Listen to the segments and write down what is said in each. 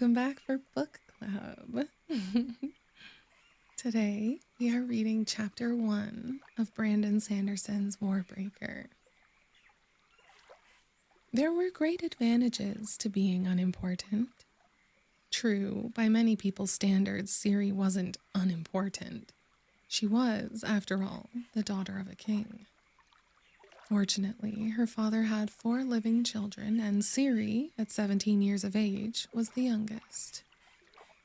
Welcome back for book club. Today, we are reading chapter 1 of Brandon Sanderson's Warbreaker. There were great advantages to being unimportant. True, by many people's standards, Ciri wasn't unimportant. She was, after all, the daughter of a king. Fortunately, her father had 4 living children, and Ciri, at 17 years of age, was the youngest.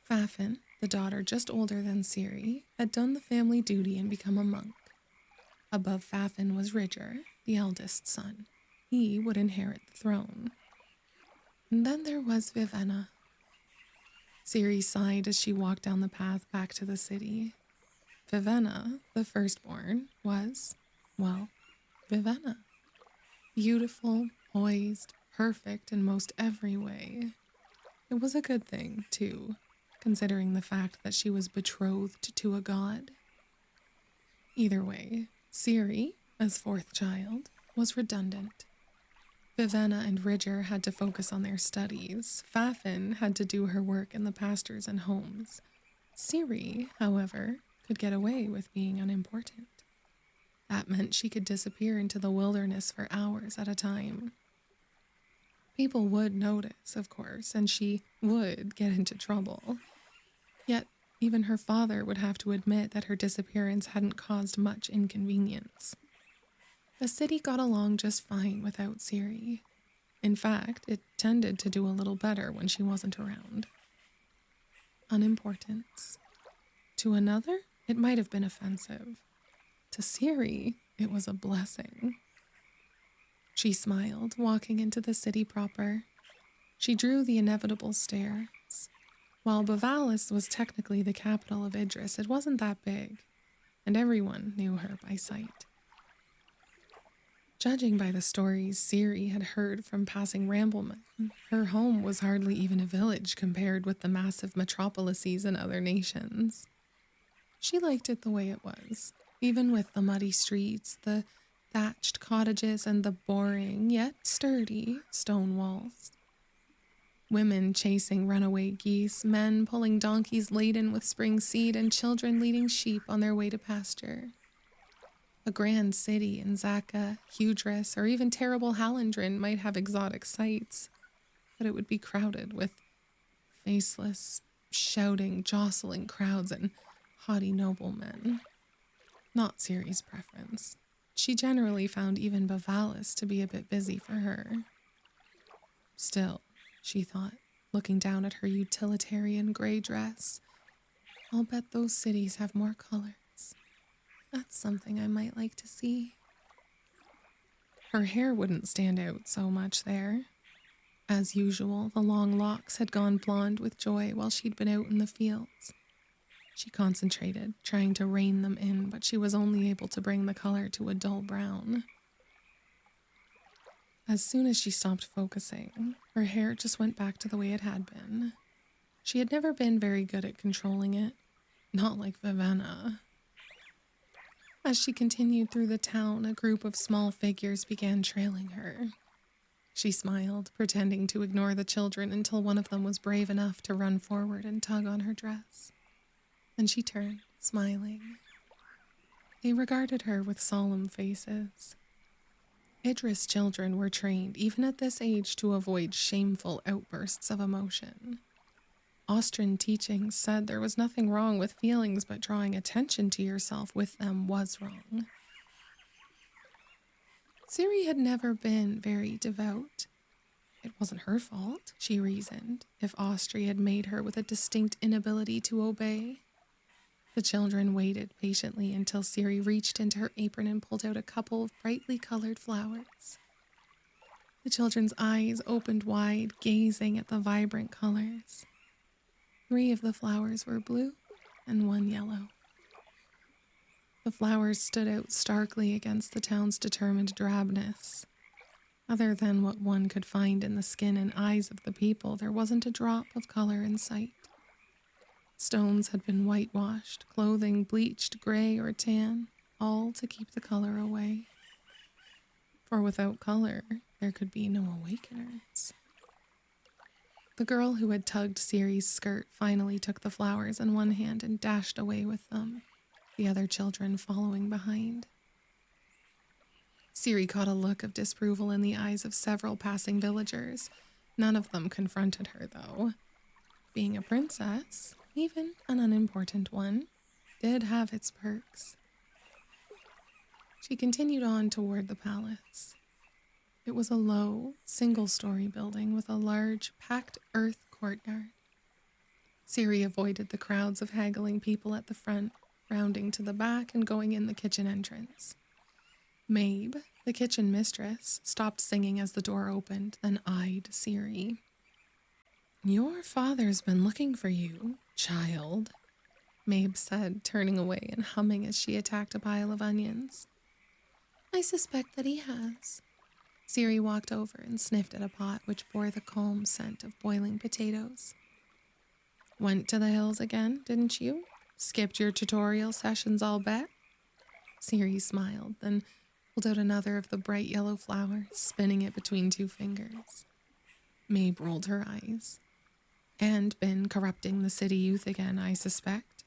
Fafin, the daughter just older than Ciri, had done the family duty and become a monk. Above Fafin was Ridger, the eldest son. He would inherit the throne. And then there was Vivenna. Ciri sighed as she walked down the path back to the city. Vivenna, the firstborn, was, well, Vivenna. Beautiful, poised, perfect in most every way. It was a good thing, too, considering the fact that she was betrothed to a god. Either way, Ciri, as 4th child, was redundant. Vivenna and Ridger had to focus on their studies. Fafin had to do her work in the pastures and homes. Ciri, however, could get away with being unimportant. That meant she could disappear into the wilderness for hours at a time. People would notice, of course, and she would get into trouble. Yet, even her father would have to admit that her disappearance hadn't caused much inconvenience. The city got along just fine without Ciri. In fact, it tended to do a little better when she wasn't around. Unimportance. To another, it might have been offensive. To Ciri, it was a blessing. She smiled, walking into the city proper. She drew the inevitable stare. While Bavalis was technically the capital of Idris, it wasn't that big, and everyone knew her by sight. Judging by the stories Ciri had heard from passing ramblemen, her home was hardly even a village compared with the massive metropolises in other nations. She liked it the way it was, even with the muddy streets, the thatched cottages, and the boring, yet sturdy, stone walls. Women chasing runaway geese, men pulling donkeys laden with spring seed, and children leading sheep on their way to pasture. A grand city in Zaka, Hudris, or even terrible Hallandrin might have exotic sights, but it would be crowded with faceless, shouting, jostling crowds and haughty noblemen. Not Ciri's preference. She generally found even Bavalis to be a bit busy for her. Still, she thought, looking down at her utilitarian gray dress, I'll bet those cities have more colors. That's something I might like to see. Her hair wouldn't stand out so much there. As usual, the long locks had gone blonde with joy while she'd been out in the fields. She concentrated, trying to rein them in, but she was only able to bring the color to a dull brown. As soon as she stopped focusing, her hair just went back to the way it had been. She had never been very good at controlling it, not like Vivenna. As she continued through the town, a group of small figures began trailing her. She smiled, pretending to ignore the children until one of them was brave enough to run forward and tug on her dress. Then she turned, smiling. They regarded her with solemn faces. Idris children were trained, even at this age, to avoid shameful outbursts of emotion. Austrian teachings said there was nothing wrong with feelings, but drawing attention to yourself with them was wrong. Ciri had never been very devout. It wasn't her fault, she reasoned, if Austria had made her with a distinct inability to obey. The children waited patiently until Ciri reached into her apron and pulled out a couple of brightly colored flowers. The children's eyes opened wide, gazing at the vibrant colors. 3 of the flowers were blue and 1 yellow. The flowers stood out starkly against the town's determined drabness. Other than what one could find in the skin and eyes of the people, there wasn't a drop of color in sight. Stones had been whitewashed, clothing bleached gray or tan, all to keep the color away. For without color, there could be no awakeners. The girl who had tugged Siri's skirt finally took the flowers in one hand and dashed away with them, the other children following behind. Siri caught a look of disapproval in the eyes of several passing villagers. None of them confronted her, though. Being a princess, even an unimportant one, did have its perks. She continued on toward the palace. It was a low, single-story building with a large, packed earth courtyard. Siri avoided the crowds of haggling people at the front, rounding to the back and going in the kitchen entrance. Mabe, the kitchen mistress, stopped singing as the door opened, then eyed Siri. "Your father's been looking for you, child," Mabe said, turning away and humming as she attacked a pile of onions. "I suspect that he has." Siri walked over and sniffed at a pot which bore the calm scent of boiling potatoes. "Went to the hills again, didn't you? Skipped your tutorial sessions, I'll bet?" Siri smiled, then pulled out another of the bright yellow flowers, spinning it between two fingers. Mabe rolled her eyes. "And been corrupting the city youth again, I suspect.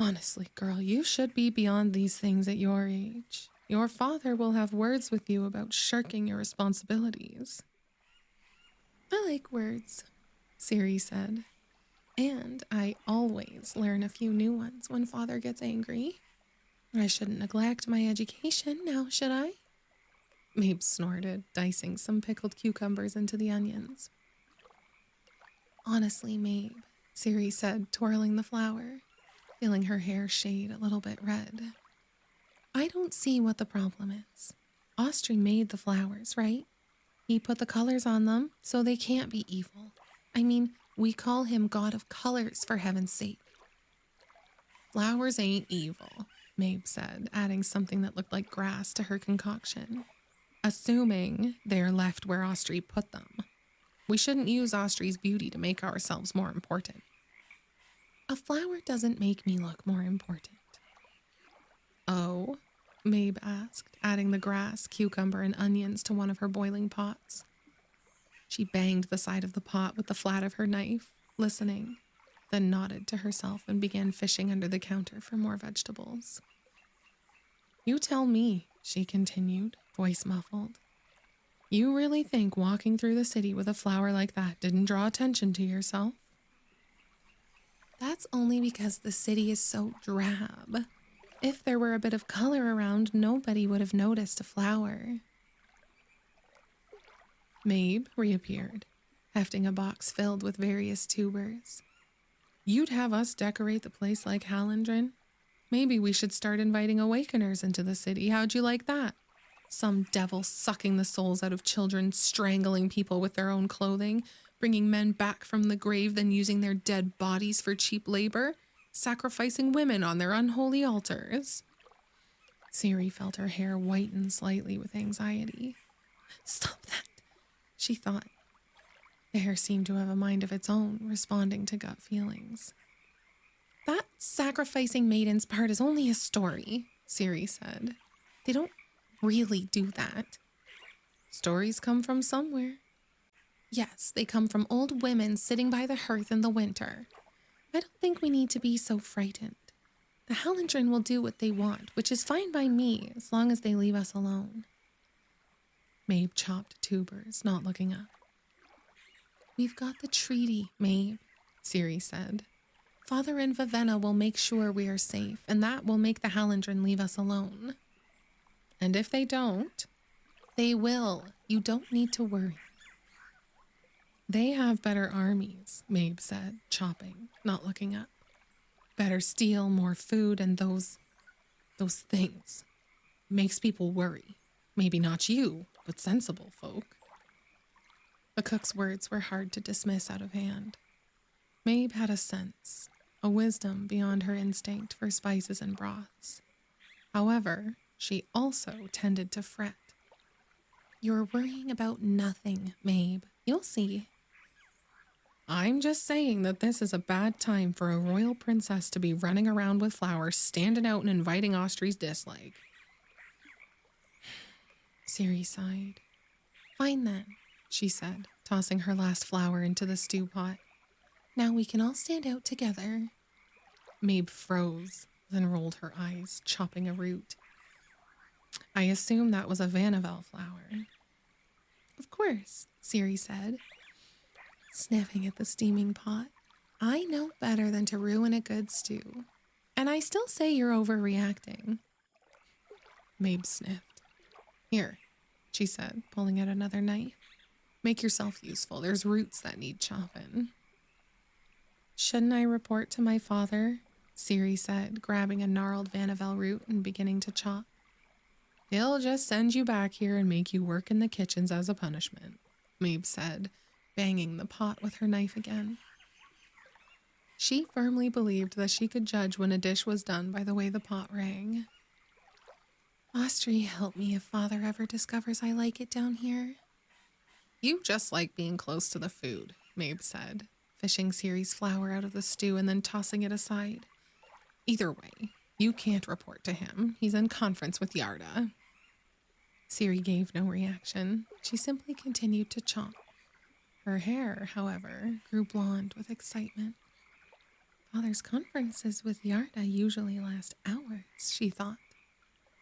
Honestly, girl, you should be beyond these things at your age. Your father will have words with you about shirking your responsibilities." "I like words," Siri said. "And I always learn a few new ones when father gets angry. I shouldn't neglect my education, now should I?" Mabe snorted, dicing some pickled cucumbers into the onions. "Honestly, Mabe," Siri said, twirling the flower, feeling her hair shade a little bit red, "I don't see what the problem is. Austri made the flowers, right? He put the colors on them, so they can't be evil. I mean, we call him God of Colors, for heaven's sake." "Flowers ain't evil," Mabe said, adding something that looked like grass to her concoction. "Assuming they're left where Austri put them. We shouldn't use Austri's beauty to make ourselves more important." "A flower doesn't make me look more important." "Oh?" Mabe asked, adding the grass, cucumber, and onions to one of her boiling pots. She banged the side of the pot with the flat of her knife, listening, then nodded to herself and began fishing under the counter for more vegetables. "You tell me," she continued, voice muffled. "You really think walking through the city with a flower like that didn't draw attention to yourself?" "That's only because the city is so drab. If there were a bit of color around, nobody would have noticed a flower." Mabe reappeared, hefting a box filled with various tubers. "You'd have us decorate the place like Hallandren? Maybe we should start inviting awakeners into the city. How'd you like that? Some devil sucking the souls out of children, strangling people with their own clothing, bringing men back from the grave, then using their dead bodies for cheap labor, sacrificing women on their unholy altars." Siri felt her hair whiten slightly with anxiety. "Stop that," she thought. The hair seemed to have a mind of its own, responding to gut feelings. "That sacrificing maidens part is only a story," Siri said. "They don't really do that." "Stories come from somewhere." "Yes, they come from old women sitting by the hearth in the winter. I don't think we need to be so frightened. The Hallandren will do what they want, which is fine by me, as long as they leave us alone." Mabe chopped tubers, not looking up. "We've got the treaty, Mabe," Siri said. "Father and Vivenna will make sure we are safe, and that will make the Hallandren leave us alone." "And if they don't?" "They will. You don't need to worry." "They have better armies," Mabe said, chopping, not looking up. "Better steel, more food, and those things. Makes people worry. Maybe not you, but sensible folk." The cook's words were hard to dismiss out of hand. Mabe had a sense, a wisdom beyond her instinct for spices and broths. However, she also tended to fret. "You're worrying about nothing, Mabe. You'll see." "I'm just saying that this is a bad time for a royal princess to be running around with flowers, standing out and inviting Austri's dislike." Siri sighed. "Fine then," she said. tossing her last flower into the stew pot. Now we can all stand out together. Mabe froze, then rolled her eyes, chopping a root. I assume that was a Vanavel flower. Of course, Ciri said, sniffing at the steaming pot. I know better than to ruin a good stew. And I still say you're overreacting. Mabe sniffed. Here, she said, pulling out another knife. Make yourself useful. There's roots that need chopping. Shouldn't I report to my father? Ciri said, grabbing a gnarled Vanavel root and beginning to chop. He'll just send you back here and make you work in the kitchens as a punishment, Mabe said, banging the pot with her knife again. She firmly believed that she could judge when a dish was done by the way the pot rang. Austri, help me if father ever discovers I like it down here. You just like being close to the food, Mabe said, fishing Ciri's flour out of the stew and then tossing it aside. Either way, you can't report to him. He's in conference with Yarda. Ciri gave no reaction. She simply continued to chomp. Her hair, however, grew blonde with excitement. Father's conferences with Yarda usually last hours, she thought.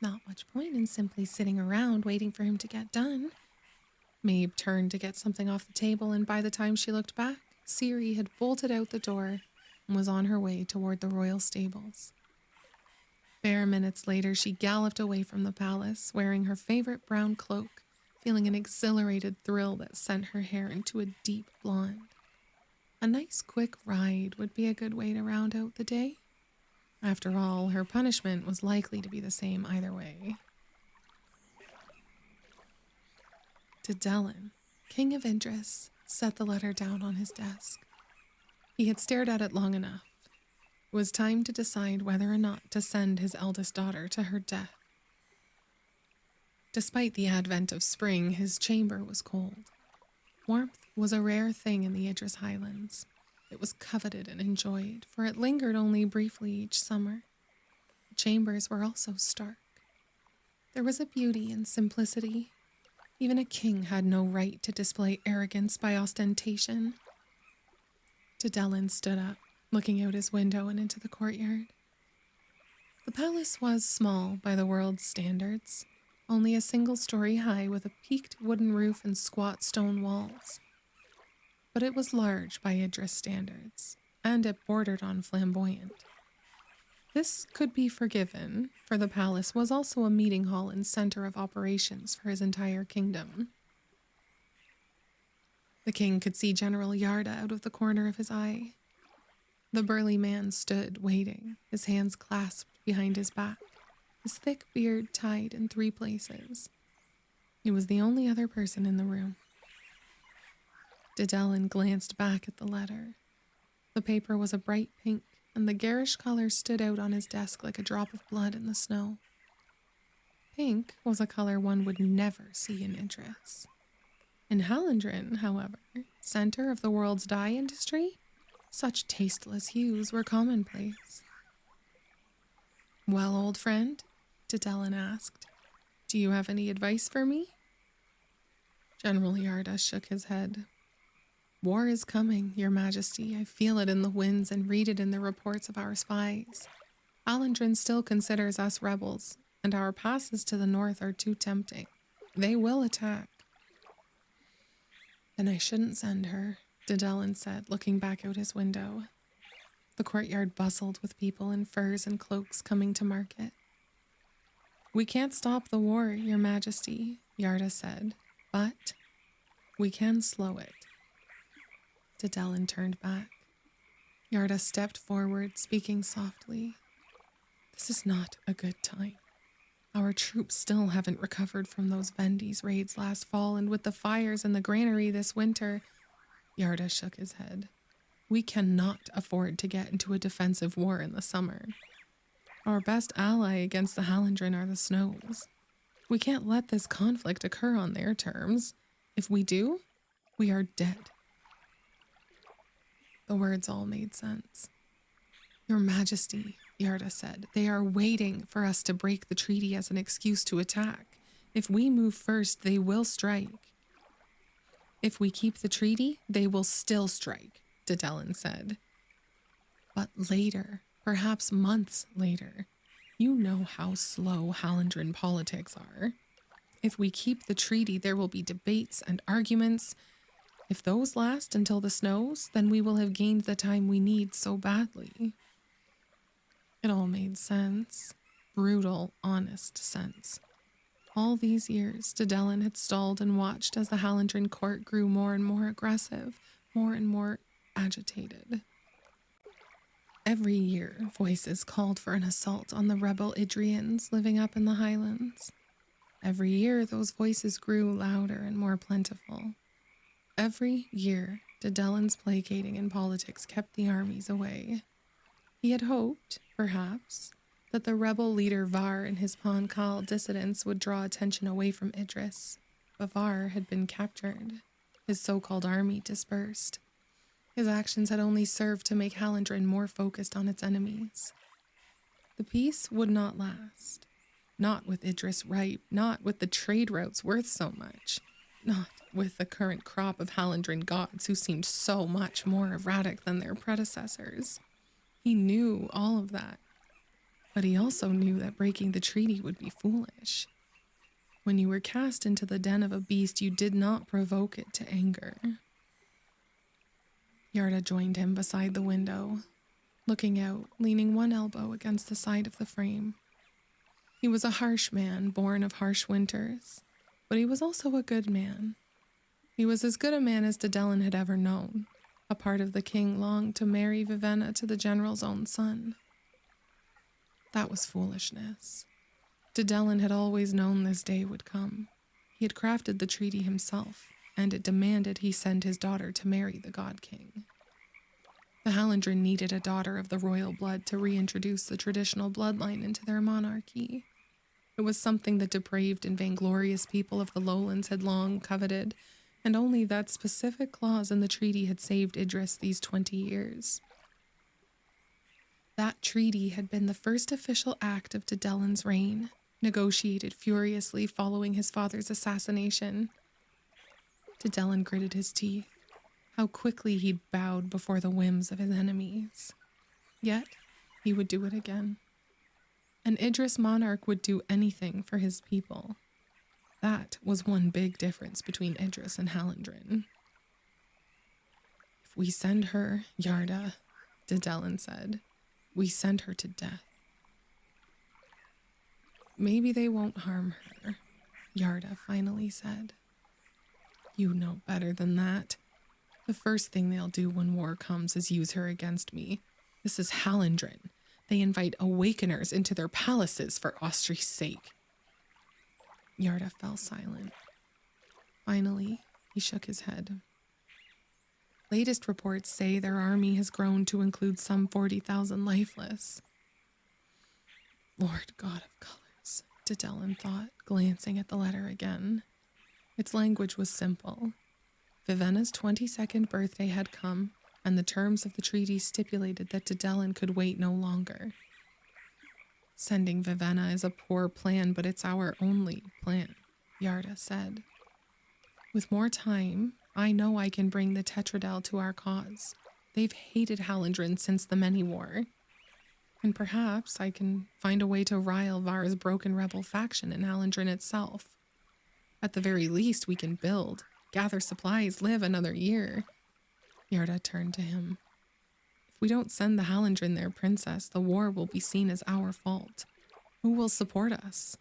Not much point in simply sitting around waiting for him to get done. Mabe turned to get something off the table, and by the time she looked back, Ciri had bolted out the door and was on her way toward the royal stables. Bare minutes later, she galloped away from the palace, wearing her favorite brown cloak, feeling an exhilarated thrill that sent her hair into a deep blonde. A nice quick ride would be a good way to round out the day. After all, her punishment was likely to be the same either way. Dedelin, King of Idris, set the letter down on his desk. He had stared at it long enough. It was time to decide whether or not to send his eldest daughter to her death. Despite the advent of spring, his chamber was cold. Warmth was a rare thing in the Idris Highlands. It was coveted and enjoyed, for it lingered only briefly each summer. The chambers were also stark. There was a beauty in simplicity. Even a king had no right to display arrogance by ostentation. Dedelin stood up, looking out his window and into the courtyard. The palace was small by the world's standards, only a single story high with a peaked wooden roof and squat stone walls. But it was large by Idris standards, and it bordered on flamboyant. This could be forgiven, for the palace was also a meeting hall and center of operations for his entire kingdom. The king could see General Yarda out of the corner of his eye. The burly man stood, waiting, his hands clasped behind his back, his thick beard tied in 3 places. He was the only other person in the room. Dedelin glanced back at the letter. The paper was a bright pink, and the garish color stood out on his desk like a drop of blood in the snow. Pink was a color one would never see in Idris. In Hallandren, however, center of the world's dye industry, such tasteless hues were commonplace. Well, old friend, Dedelin asked, do you have any advice for me? General Yarda shook his head. War is coming, Your Majesty. I feel it in the winds and read it in the reports of our spies. Hallandren still considers us rebels, and our passes to the north are too tempting. They will attack. Then I shouldn't send her, Dedelin said, looking back out his window. The courtyard bustled with people in furs and cloaks coming to market. We can't stop the war, Your Majesty, Yarda said, but we can slow it. Dedelin turned back. Yarda stepped forward, speaking softly. This is not a good time. Our troops still haven't recovered from those Vendi's raids last fall, and with the fires in the granary this winter, Yarda shook his head. We cannot afford to get into a defensive war in the summer. Our best ally against the Hallandren are the snows. We can't let this conflict occur on their terms. If we do, we are dead. The words all made sense. Your Majesty, Yarda said, they are waiting for us to break the treaty as an excuse to attack. If we move first, they will strike. If we keep the treaty, they will still strike, Dedelin said. But later, perhaps months later, you know how slow Hallandren politics are. If we keep the treaty, there will be debates and arguments. If those last until the snows, then we will have gained the time we need so badly. It all made sense. Brutal, honest sense. All these years, Dedelin had stalled and watched as the Hallandren court grew more and more aggressive, more and more agitated. Every year, voices called for an assault on the rebel Idrians living up in the highlands. Every year, those voices grew louder and more plentiful. Every year, Dedelin's placating in politics kept the armies away. He had hoped, perhaps, that the rebel leader Var and his Pankal dissidents would draw attention away from Idris, but Var had been captured, his so-called army dispersed. His actions had only served to make Hallandren more focused on its enemies. The peace would not last. Not with Idris ripe, not with the trade routes worth so much, not with the current crop of Hallandren gods who seemed so much more erratic than their predecessors. He knew all of that, but he also knew that breaking the treaty would be foolish. When you were cast into the den of a beast, you did not provoke it to anger. Yarda joined him beside the window, looking out, leaning one elbow against the side of the frame. He was a harsh man, born of harsh winters, but he was also a good man. He was as good a man as Dedelin had ever known. A part of the king longed to marry Vivenna to the general's own son. That was foolishness. Dedelin had always known this day would come. He had crafted the treaty himself, and it demanded he send his daughter to marry the God King. The Hallandren needed a daughter of the royal blood to reintroduce the traditional bloodline into their monarchy. It was something the depraved and vainglorious people of the lowlands had long coveted, and only that specific clause in the treaty had saved Idris these 20 years. That treaty had been the first official act of Dedelin's reign, negotiated furiously following his father's assassination. Dedelin gritted his teeth. How quickly he bowed before the whims of his enemies. Yet, he would do it again. An Idris monarch would do anything for his people. That was one big difference between Idris and Hallandren. If we send her, Yarda, Dedelin said, we send her to death. Maybe they won't harm her, Yarda finally said. You know better than that. The first thing they'll do when war comes is use her against me. This is Hallandren. They invite awakeners into their palaces for Austri's sake. Yarda fell silent. Finally, he shook his head. Latest reports say their army has grown to include some 40,000 lifeless. Lord God of colors, Dedelin thought, glancing at the letter again. Its language was simple. Vivenna's 22nd birthday had come, and the terms of the treaty stipulated that Dedelin could wait no longer. Sending Vivenna is a poor plan, but it's our only plan, Yarda said. With more time, I know I can bring the Tetradyl to our cause. They've hated Hallandren since the Many War. And perhaps I can find a way to rile Var's broken rebel faction in Hallandren itself. At the very least, we can build, gather supplies, live another year. Yarda turned to him. If we don't send the Hallandren their princess, the war will be seen as our fault. Who will support us?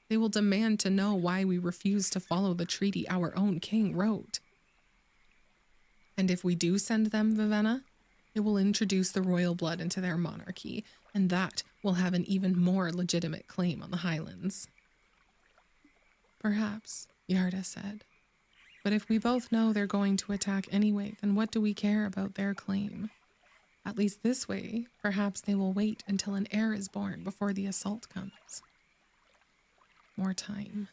They will demand to know why we refuse to follow the treaty our own king wrote. And if we do send them Vivenna, it will introduce the royal blood into their monarchy, and that will have an even more legitimate claim on the Highlands. Perhaps, Yarda said. But if we both know they're going to attack anyway, then what do we care about their claim? At least this way, perhaps they will wait until an heir is born before the assault comes. More time.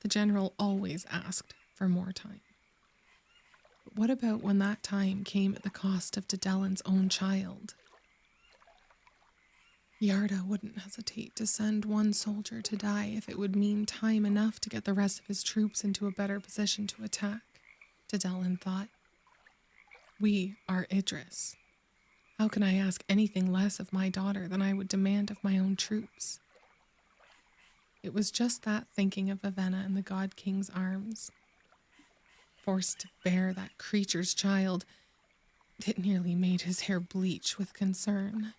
The general always asked for more time. But what about when that time came at the cost of Dedelin's own child? Yarda wouldn't hesitate to send one soldier to die if it would mean time enough to get the rest of his troops into a better position to attack. Dedelin thought. We are Idris. How can I ask anything less of my daughter than I would demand of my own troops? It was just that thinking of Vivenna in the God King's arms. Forced to bear that creature's child, it nearly made his hair bleach with concern.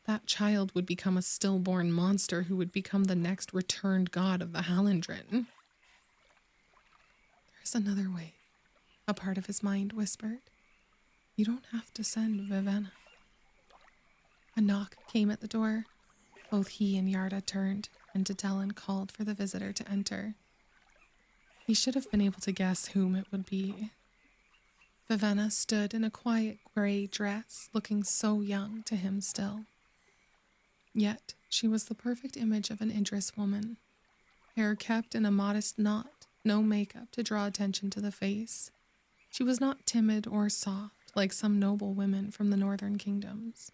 That child would become a stillborn monster who would become the next returned god of the Hallandren. There's another way, a part of his mind whispered. You don't have to send Vivenna. A knock came at the door. Both he and Yarda turned, and Dedelin called for the visitor to enter. He should have been able to guess whom it would be. Vivenna stood in a quiet gray dress, looking so young to him still. Yet she was the perfect image of an Idris woman. Hair kept in a modest knot, no makeup to draw attention to the face. She was not timid or soft like some noble women from the northern kingdoms.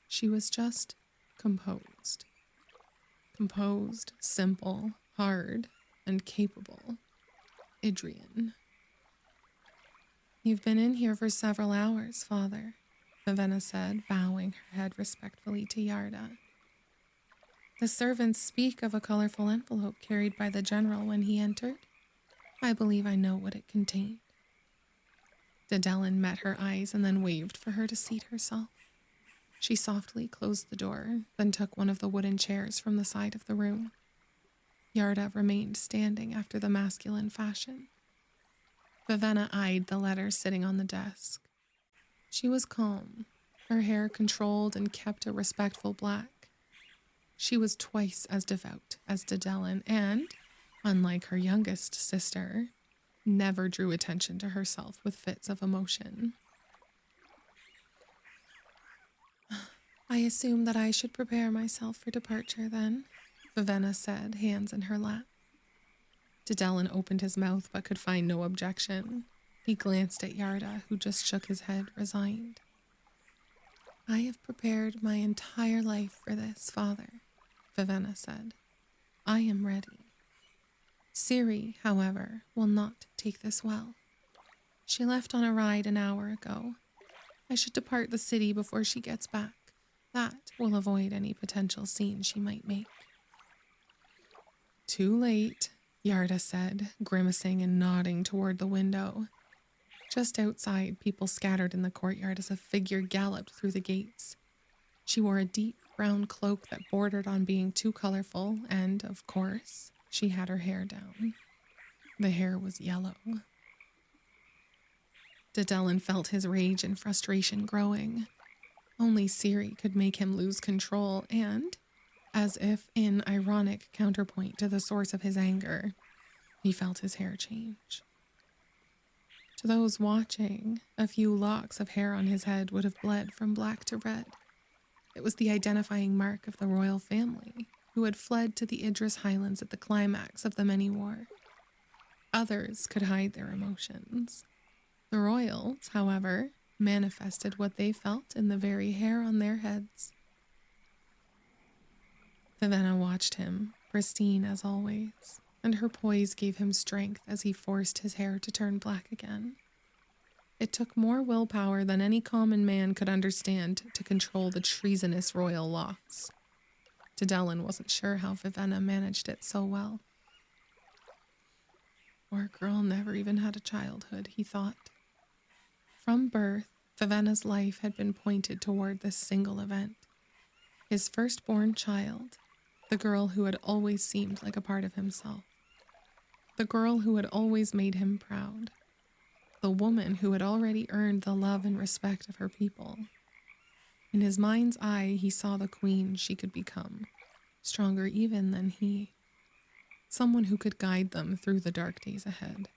She was just composed. Composed, simple, hard, and capable. Idrian. You've been in here for several hours, Father, Vivenna said, bowing her head respectfully to Yarda. The servants speak of a colorful envelope carried by the general when he entered. I believe I know what it contained. Dedelin met her eyes and then waved for her to seat herself. She softly closed the door, then took one of the wooden chairs from the side of the room. Yarda remained standing after the masculine fashion. Vivenna eyed the letter sitting on the desk. She was calm, her hair controlled and kept a respectful black. She was twice as devout as Dedelin and, unlike her youngest sister, never drew attention to herself with fits of emotion. I assume that I should prepare myself for departure then, Vivenna said, hands in her lap. Dedelin opened his mouth but could find no objection. He glanced at Yarda, who just shook his head, resigned. I have prepared my entire life for this, Father, Vivenna said. I am ready. Ciri, however, will not take this well. She left on a ride an hour ago. I should depart the city before she gets back. That will avoid any potential scene she might make. Too late, Yarda said, grimacing and nodding toward the window. Just outside, people scattered in the courtyard as a figure galloped through the gates. She wore a deep brown cloak that bordered on being too colorful, and, of course, she had her hair down. The hair was yellow. Dedelin felt his rage and frustration growing. Only Ciri could make him lose control and, as if in ironic counterpoint to the source of his anger, he felt his hair change. To those watching, a few locks of hair on his head would have bled from black to red. It was the identifying mark of the royal family, who had fled to the Idris Highlands at the climax of the Many War. Others could hide their emotions. The royals, however, manifested what they felt in the very hair on their heads. Vivenna watched him, pristine as always, and her poise gave him strength as he forced his hair to turn black again. It took more willpower than any common man could understand to control the treasonous royal locks. Dedelin wasn't sure how Vivenna managed it so well. Poor girl never even had a childhood, he thought. From birth, Vivenna's life had been pointed toward this single event. His firstborn child, the girl who had always seemed like a part of himself. The girl who had always made him proud. The woman who had already earned the love and respect of her people. In his mind's eye, he saw the queen she could become, stronger even than he. Someone who could guide them through the dark days ahead.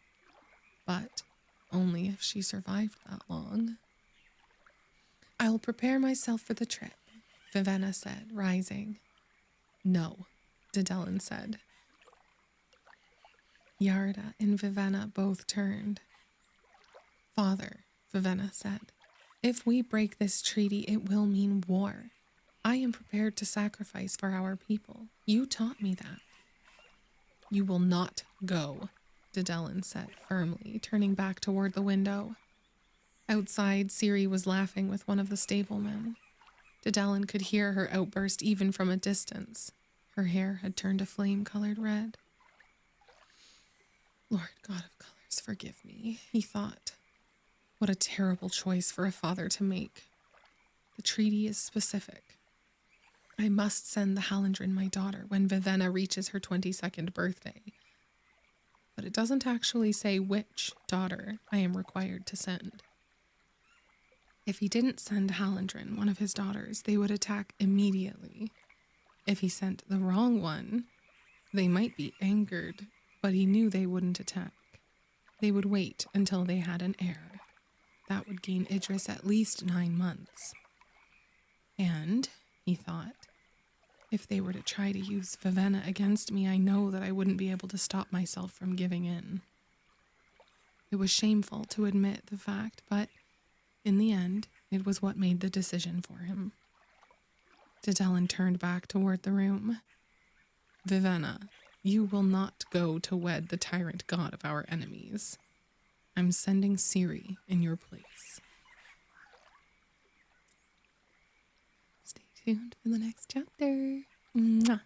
But only if she survived that long. I will prepare myself for the trip, Vivenna said, rising. No, Dedelin said. Yarda and Vivenna both turned. Father, Vivenna said, if we break this treaty, it will mean war. I am prepared to sacrifice for our people. You taught me that. You will not go, Dedelin said firmly, turning back toward the window. Outside, Ciri was laughing with one of the stablemen. Dedelin could hear her outburst even from a distance. Her hair had turned a flame-colored red. Lord God of colors, forgive me, he thought. What a terrible choice for a father to make. The treaty is specific. I must send the Hallandren my daughter when Vivenna reaches her 22nd birthday. But it doesn't actually say which daughter I am required to send. If he didn't send Hallandren one of his daughters, they would attack immediately. If he sent the wrong one, they might be angered, but he knew they wouldn't attack. They would wait until they had an heir. That would gain Idris at least 9 months. And, he thought, if they were to try to use Vivenna against me, I know that I wouldn't be able to stop myself from giving in. It was shameful to admit the fact, but in the end, it was what made the decision for him. Dedelin turned back toward the room. Vivenna, you will not go to wed the tyrant god of our enemies. I'm sending Ciri in your place. Stay tuned for the next chapter. Mwah.